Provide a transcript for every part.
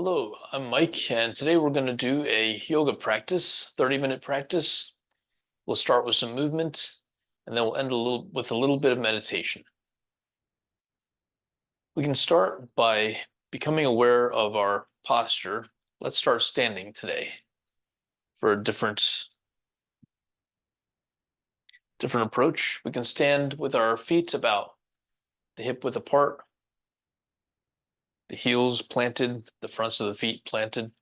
Hello, I'm Mike, and today we're going to do a yoga practice, 30-minute practice. We'll start with some movement, and then we'll end with a little bit of meditation. We can start by becoming aware of our posture. Let's start standing today for a different approach. We can stand with our feet about the hip width apart, the heels planted, the fronts of the feet planted.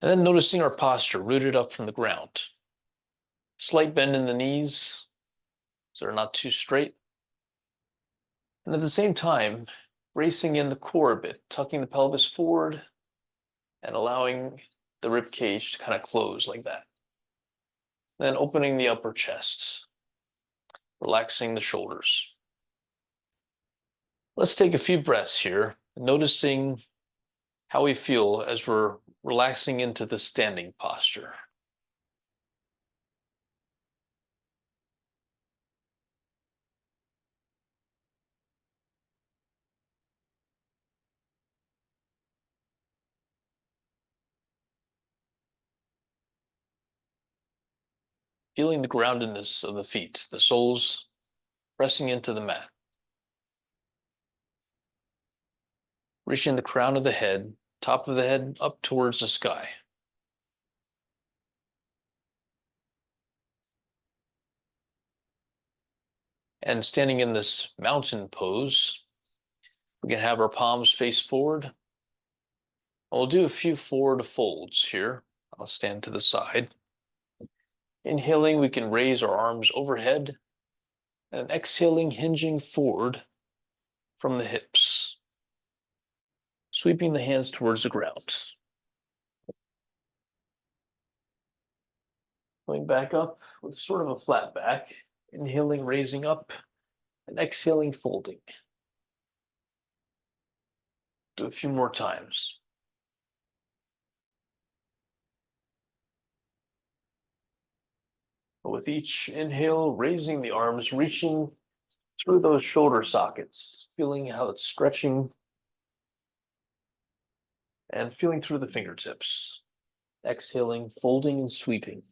And then noticing our posture rooted up from the ground. Slight bend in the knees, so they're not too straight. And at the same time, bracing in the core a bit, tucking the pelvis forward and allowing the rib cage to kind of close like that. Then opening the upper chest, relaxing the shoulders. Let's take a few breaths here, noticing how we feel as we're relaxing into the standing posture. Feeling the groundedness of the feet, the soles pressing into the mat. Reaching the crown of the head, top of the head up towards the sky. And standing in this mountain pose, we can have our palms face forward. We'll do a few forward folds here. I'll stand to the side. Inhaling, we can raise our arms overhead, and exhaling, hinging forward from the hips. Sweeping the hands towards the ground. Going back up with sort of a flat back. Inhaling, raising up, and exhaling, folding. Do a few more times. With each inhale, raising the arms, reaching through those shoulder sockets, feeling how it's stretching and feeling through the fingertips. Exhaling, folding and sweeping.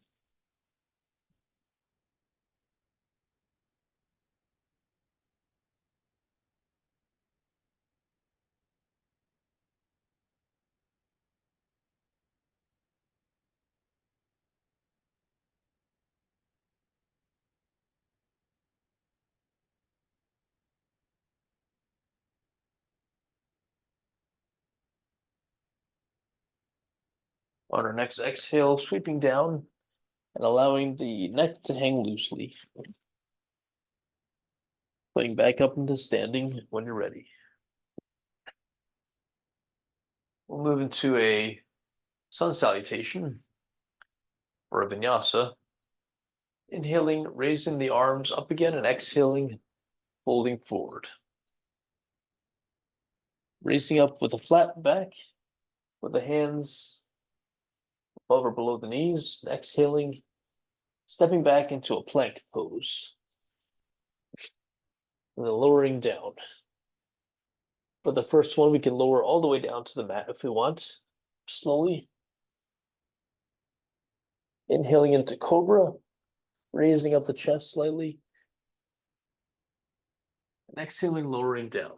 On our next exhale, sweeping down and allowing the neck to hang loosely. Putting back up into standing when you're ready. We'll move into a sun salutation or a vinyasa. Inhaling, raising the arms up again, and exhaling, folding forward. Raising up with a flat back, with the hands above or below the knees. Exhaling, stepping back into a plank pose. And then lowering down. For the first one, we can lower all the way down to the mat if we want. Slowly. Inhaling into cobra, raising up the chest slightly. And exhaling, lowering down.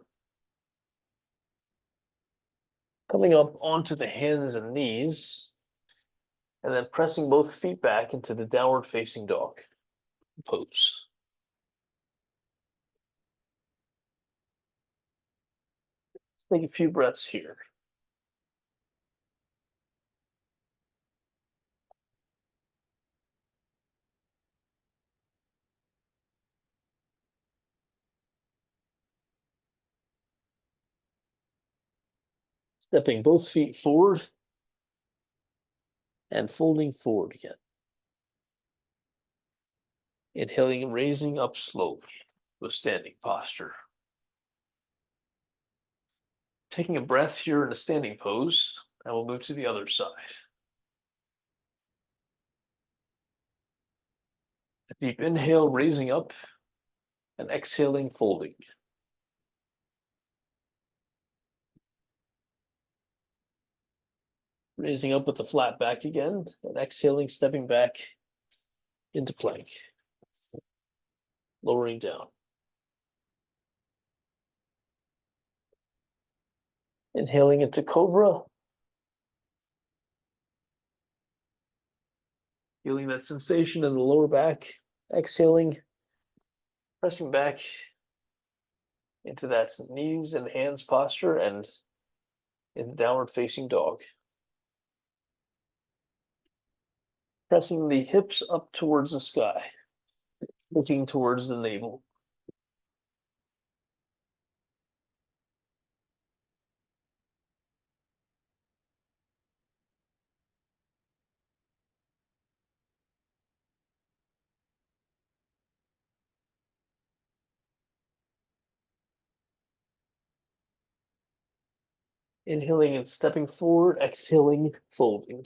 Coming up onto the hands and knees, and then pressing both feet back into the downward facing dog pose. Let's take a few breaths here. Stepping both feet forward and folding forward again. Inhaling and raising up slowly to a standing posture. Taking a breath here in a standing pose, and we'll move to the other side. A deep inhale, raising up, and exhaling, folding. Raising up with the flat back again, and exhaling, stepping back into plank. Lowering down. Inhaling into cobra. Feeling that sensation in the lower back. Exhaling, pressing back into that knees and hands posture and in downward facing dog. Pressing the hips up towards the sky, looking towards the navel. Inhaling and stepping forward, exhaling, folding.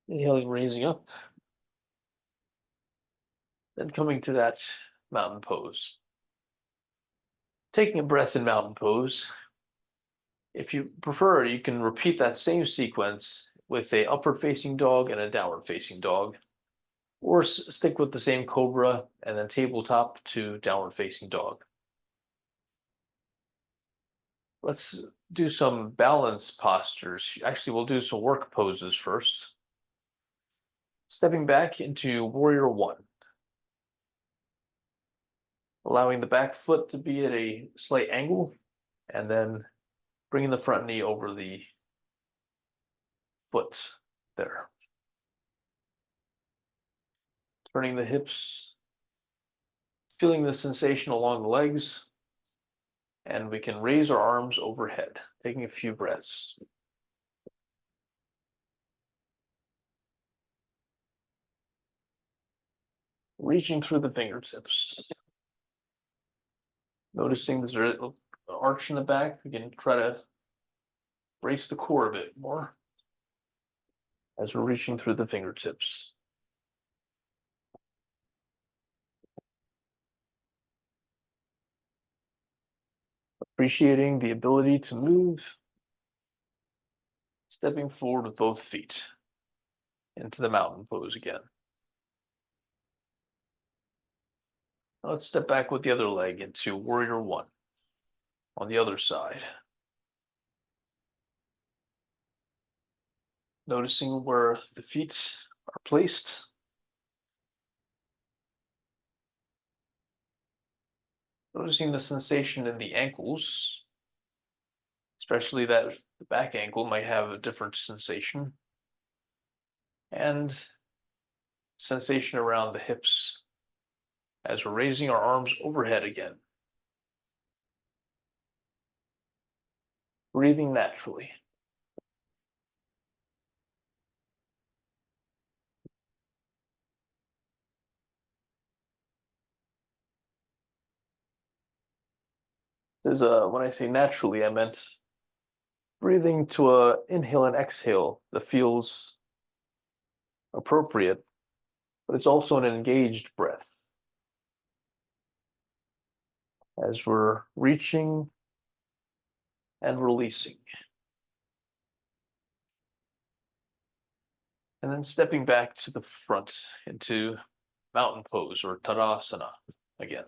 Inhaling, raising up. Then coming to that mountain pose. Taking a breath in mountain pose. If you prefer, you can repeat that same sequence with a upward facing dog and a downward facing dog, or stick with the same cobra and then tabletop to downward facing dog. Let's do some balance postures. Actually, we'll do some work poses first. Stepping back into warrior one. Allowing the back foot to be at a slight angle, and then bringing the front knee over the foot there. Turning the hips, feeling the sensation along the legs, and we can raise our arms overhead, taking a few breaths. Reaching through the fingertips. Noticing there's an arch in the back. We can try to brace the core a bit more as we're reaching through the fingertips. Appreciating the ability to move, stepping forward with both feet into the mountain pose again. Now let's step back with the other leg into warrior one on the other side. Noticing where the feet are placed. Noticing the sensation in the ankles, especially that the back ankle might have a different sensation. And sensation around the hips as we're raising our arms overhead again. Breathing naturally. When I say naturally, I meant breathing to a inhale and exhale that feels appropriate, but it's also an engaged breath. As we're reaching and releasing. And then stepping back to the front into mountain pose or Tadasana again.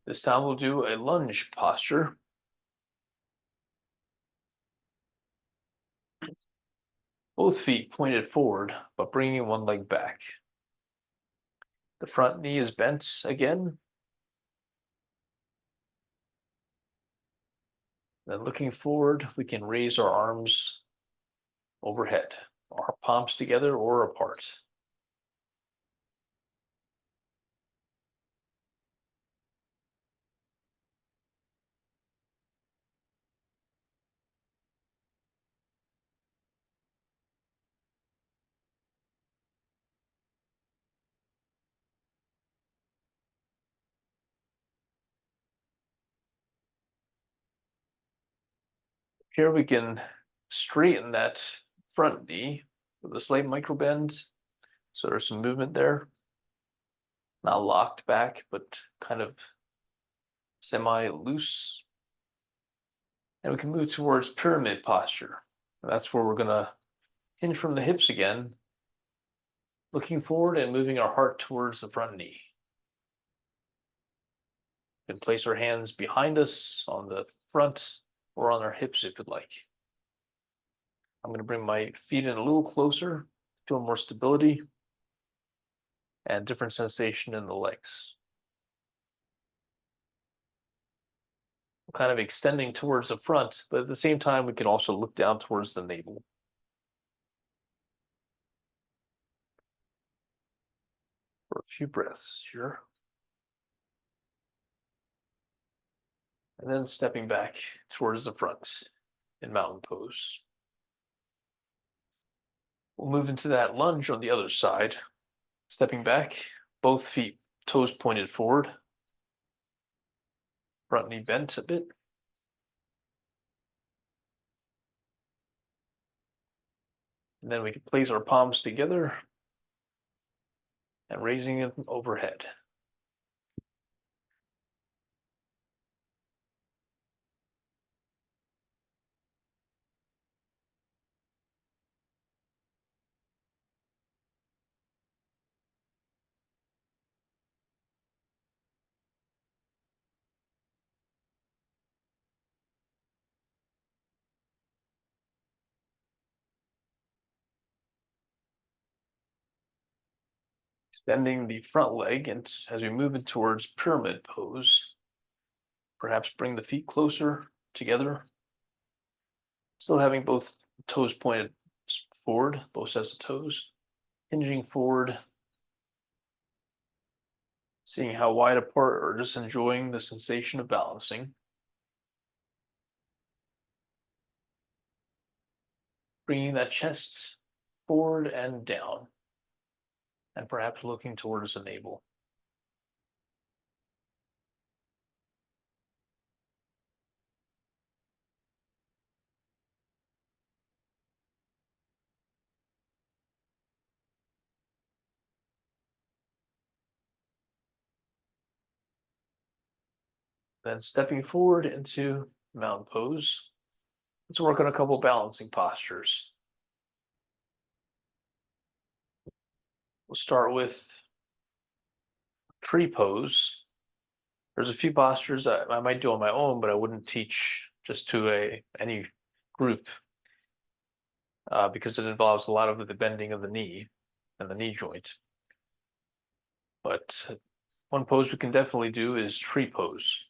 This time we'll do a lunge posture. Both feet pointed forward, but bringing one leg back. The front knee is bent again. Then looking forward, we can raise our arms overhead, our palms together or apart. Here we can straighten that front knee with a slight micro bend. So there's some movement there. not locked back, but kind of semi-loose. And we can move towards pyramid posture. That's where we're gonna hinge from the hips again, looking forward and moving our heart towards the front knee. We can place our hands behind us on the front or on our hips if you'd like. I'm going to bring my feet in a little closer, feel more stability and different sensation in the legs. I'm kind of extending towards the front, but at the same time, we can also look down towards the navel. For a few breaths here. And then stepping back towards the front in mountain pose. We'll move into that lunge on the other side, stepping back, both feet, toes pointed forward, front knee bent a bit. And then we can place our palms together and raising them overhead. Extending the front leg, and as we move in towards pyramid pose, perhaps bring the feet closer together, still having both toes pointed forward, both sets of toes, hinging forward, seeing how wide apart or just enjoying the sensation of balancing. Bringing that chest forward and down, and perhaps looking towards the navel. Then stepping forward into mountain pose. Let's work on a couple balancing postures. We'll start with tree pose. There's a few postures that I might do on my own, but I wouldn't teach just to any group because it involves a lot of the bending of the knee and the knee joint. But one pose we can definitely do is tree pose.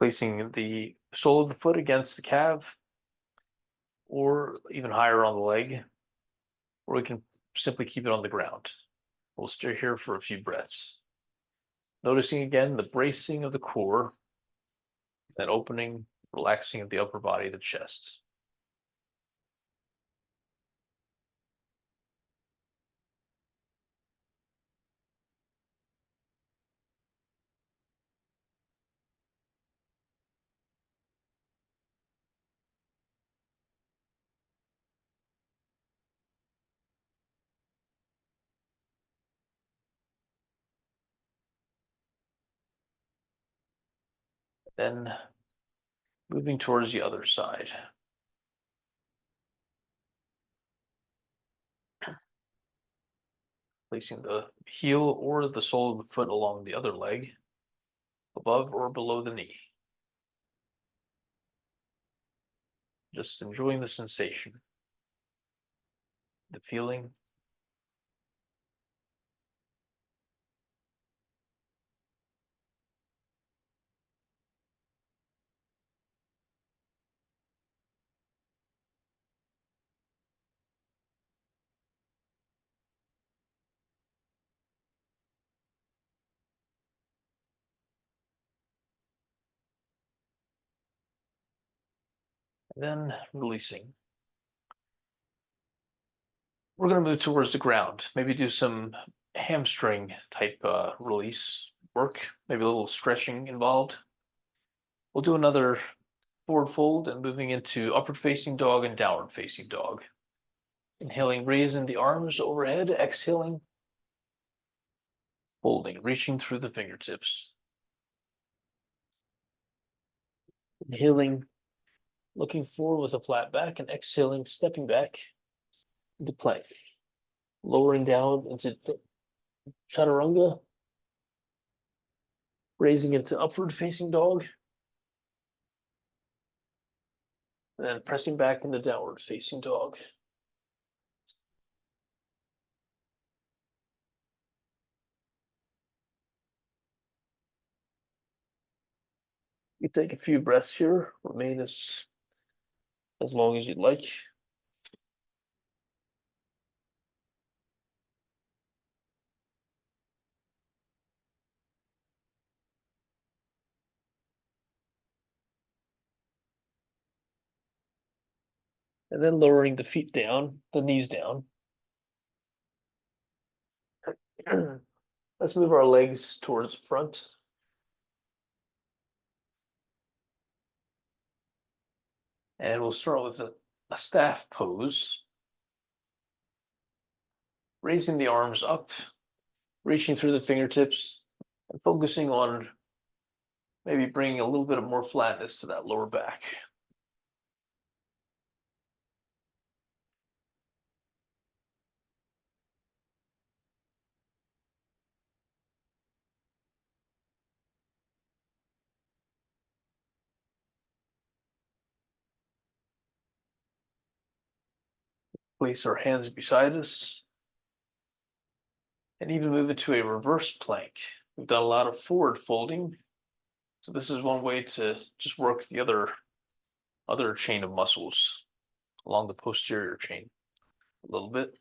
Placing the sole of the foot against the calf or even higher on the leg, or we can simply keep it on the ground. We'll stay here for a few breaths. Noticing again the bracing of the core, that opening, relaxing of the upper body, the chest. Then moving towards the other side. Placing the heel or the sole of the foot along the other leg, above or below the knee. Just enjoying the sensation, the feeling. And then releasing. We're going to move towards the ground, maybe do some hamstring type release work, maybe a little stretching involved. We'll do another forward fold and moving into upward facing dog and downward facing dog. Inhaling, raising the arms overhead, exhaling, Folding, reaching through the fingertips. Inhaling, looking forward with a flat back, and exhaling, stepping back into plank. Lowering down into chaturanga, raising into upward facing dog, and then pressing back into downward facing dog. You take a few breaths here, remain as long as you'd like. And then lowering the feet down, the knees down. Let's move our legs towards the front. And we'll start with a staff pose. Raising the arms up, reaching through the fingertips, and focusing on maybe bringing a little bit of more flatness to that lower back. Place our hands beside us, and even move into a reverse plank. We've done a lot of forward folding, so this is one way to just work the other chain of muscles along the posterior chain a little bit.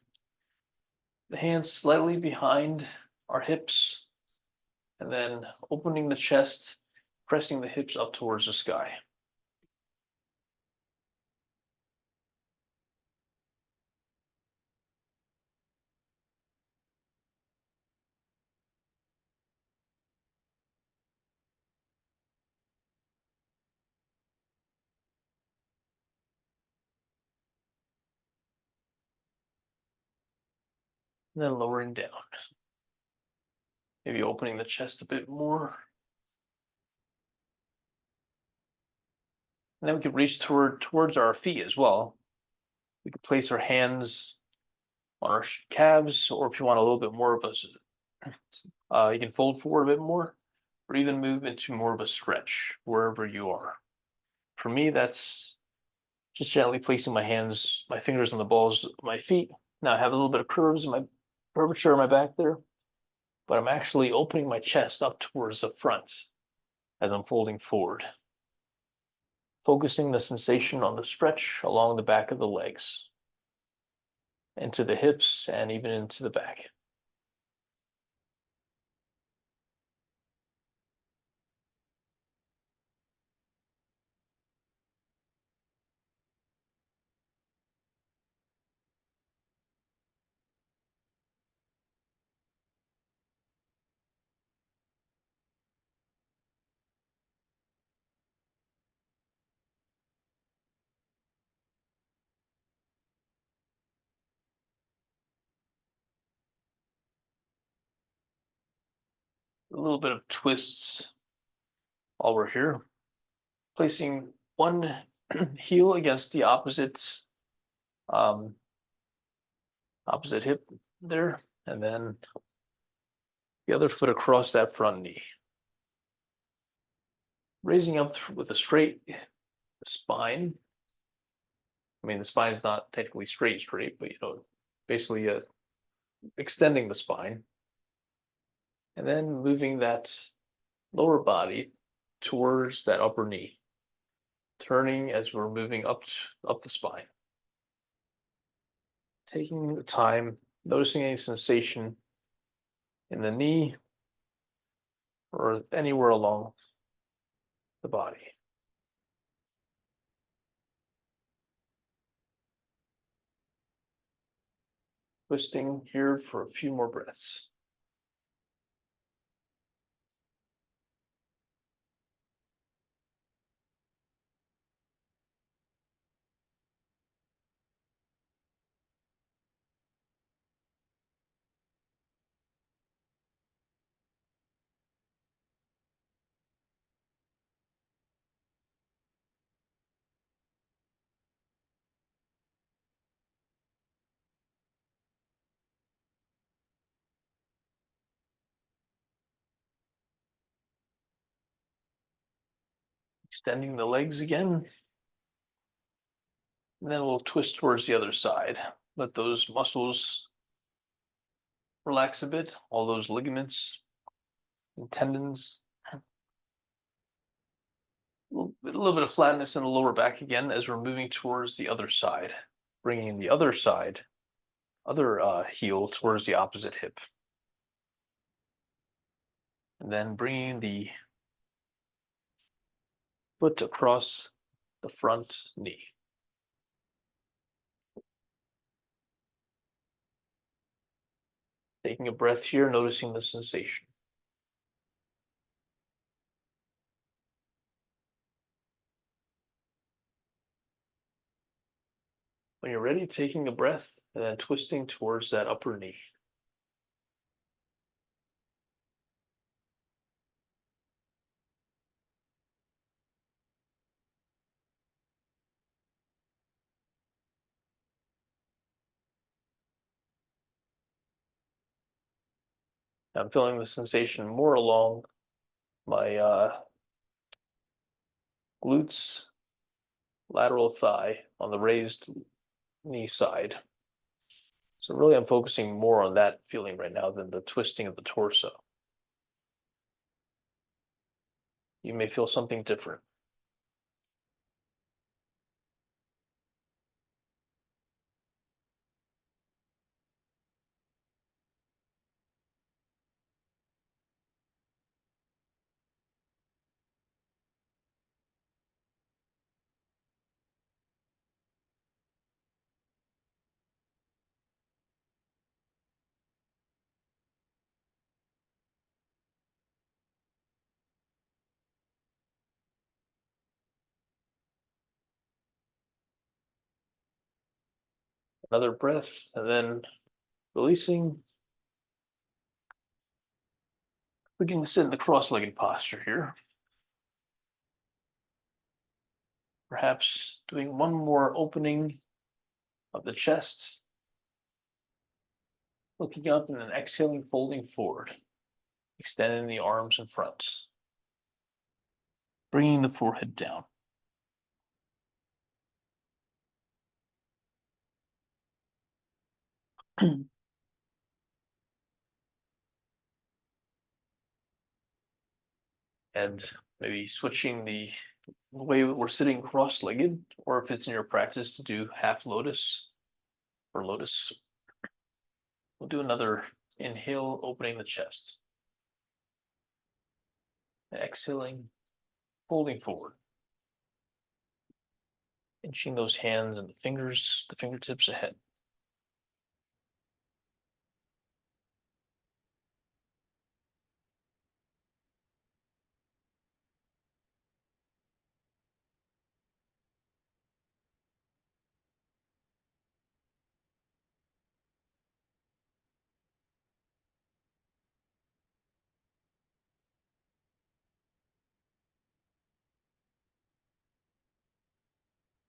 The hands slightly behind our hips, and then opening the chest, pressing the hips up towards the sky. And then lowering down. Maybe opening the chest a bit more. And then we could reach towards our feet as well. We could place our hands on our calves, or if you want a little bit more of you can fold forward a bit more, or even move into more of a stretch wherever you are. For me, that's just gently placing my fingers on the balls of my feet. Now I have a little bit of curvature in my back there, but I'm actually opening my chest up towards the front as I'm folding forward. Focusing the sensation on the stretch along the back of the legs, into the hips, and even into the back. A little bit of twists while we're here. Placing one heel against the um, opposite hip there, and then the other foot across that front knee. Raising up with a straight spine. I mean, the spine is not technically straight, but basically extending the spine. And then moving that lower body towards that upper knee, turning as we're moving up the spine. Taking the time, noticing any sensation in the knee or anywhere along the body. Twisting here for a few more breaths. Extending the legs again. And then we'll twist towards the other side. Let those muscles relax a bit, all those ligaments and tendons. A little bit of flatness in the lower back again as we're moving towards the other side, bringing the other side, other heel towards the opposite hip. And then bringing the foot across the front knee. Taking a breath here, noticing the sensation. When you're ready, taking a breath and then twisting towards that upper knee. I'm feeling the sensation more along my glutes, lateral thigh on the raised knee side. So really I'm focusing more on that feeling right now than the twisting of the torso. You may feel something different. Another breath and then releasing. We can sit in the cross-legged posture here. Perhaps doing one more opening of the chest. Looking up and then exhaling, folding forward. Extending the arms in front. Bringing the forehead down. And maybe switching the way we're sitting cross-legged, or if it's in your practice to do half lotus or lotus. We'll do another inhale, opening the chest. Exhaling, folding forward. Inching those hands and the fingers, the fingertips ahead.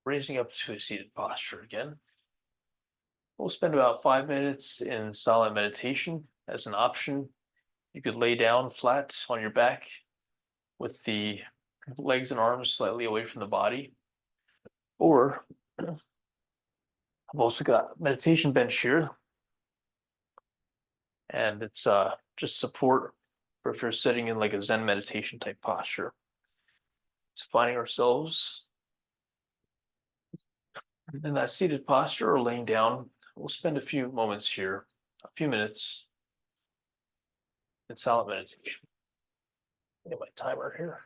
Raising up to a seated posture again. We'll spend about 5 minutes in silent meditation. As an option, you could lay down flat on your back with the legs and arms slightly away from the body. Or I've also got a meditation bench here. And it's just support for if you're sitting in like a Zen meditation type posture. So finding ourselves in that seated posture or laying down. We'll spend a few moments here, a few minutes in silent meditation. Get my timer here.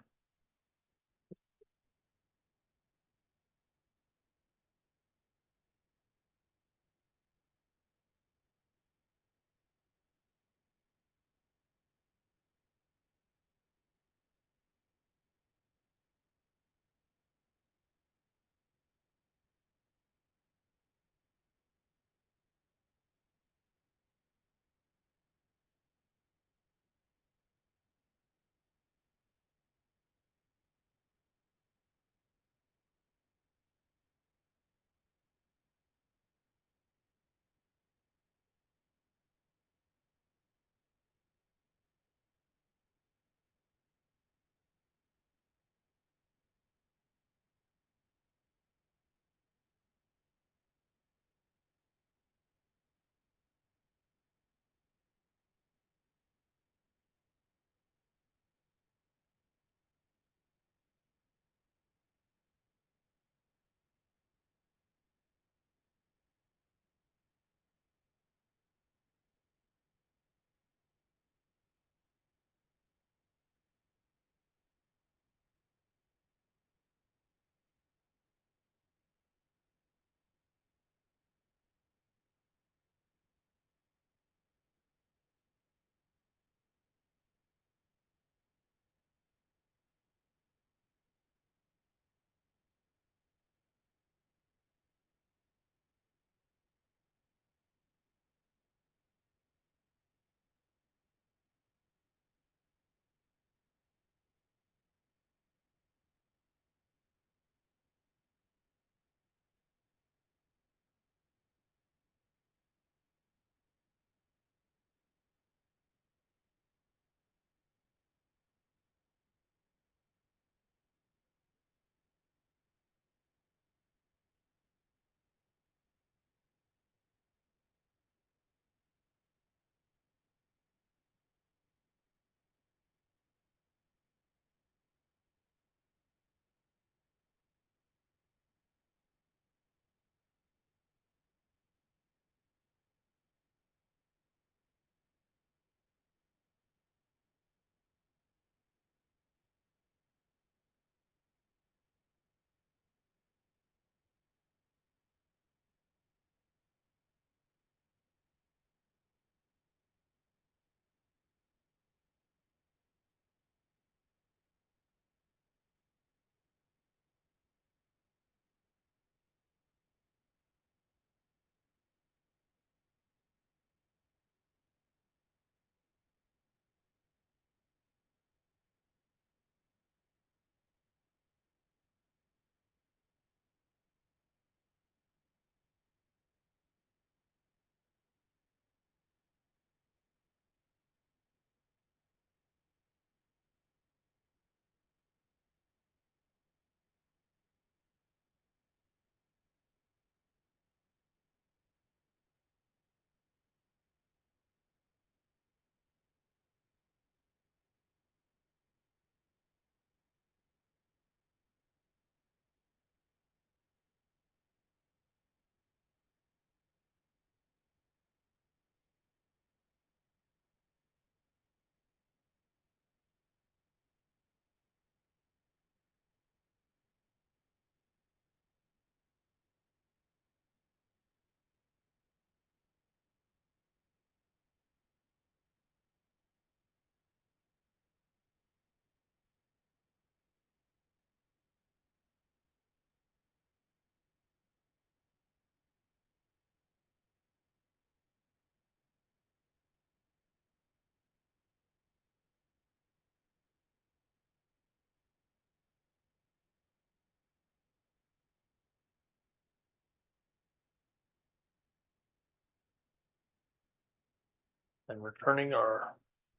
and returning our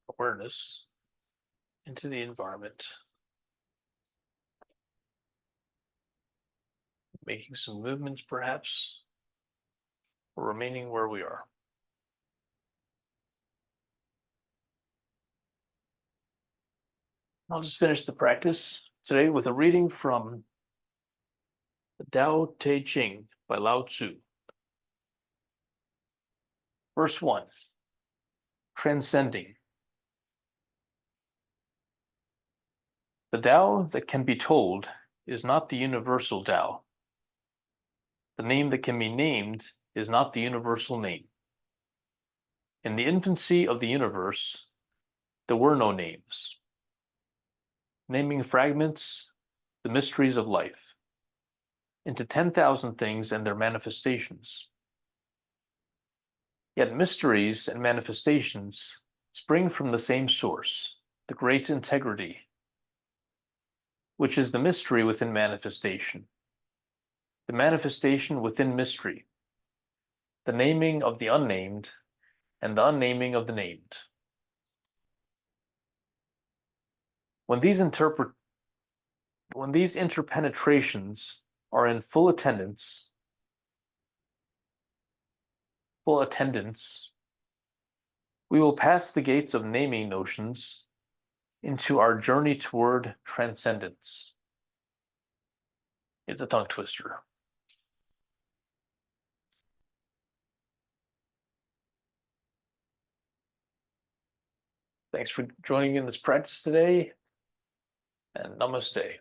awareness into the environment, making some movements perhaps, or remaining where we are. I'll just finish the practice today with a reading from the Tao Te Ching by Lao Tzu. Verse 1, Transcending. The Tao that can be told is not the universal Tao. The name that can be named is not the universal name. In the infancy of the universe, there were no names. Naming fragments, the mysteries of life, into 10,000 things and their manifestations. Yet mysteries and manifestations spring from the same source, the great integrity, which is the mystery within manifestation, the manifestation within mystery, the naming of the unnamed, and the unnaming of the named. When these interpenetrations are in full attendance, we will pass the gates of naming notions into our journey toward transcendence. It's a tongue twister. Thanks for joining me in this practice today, and namaste.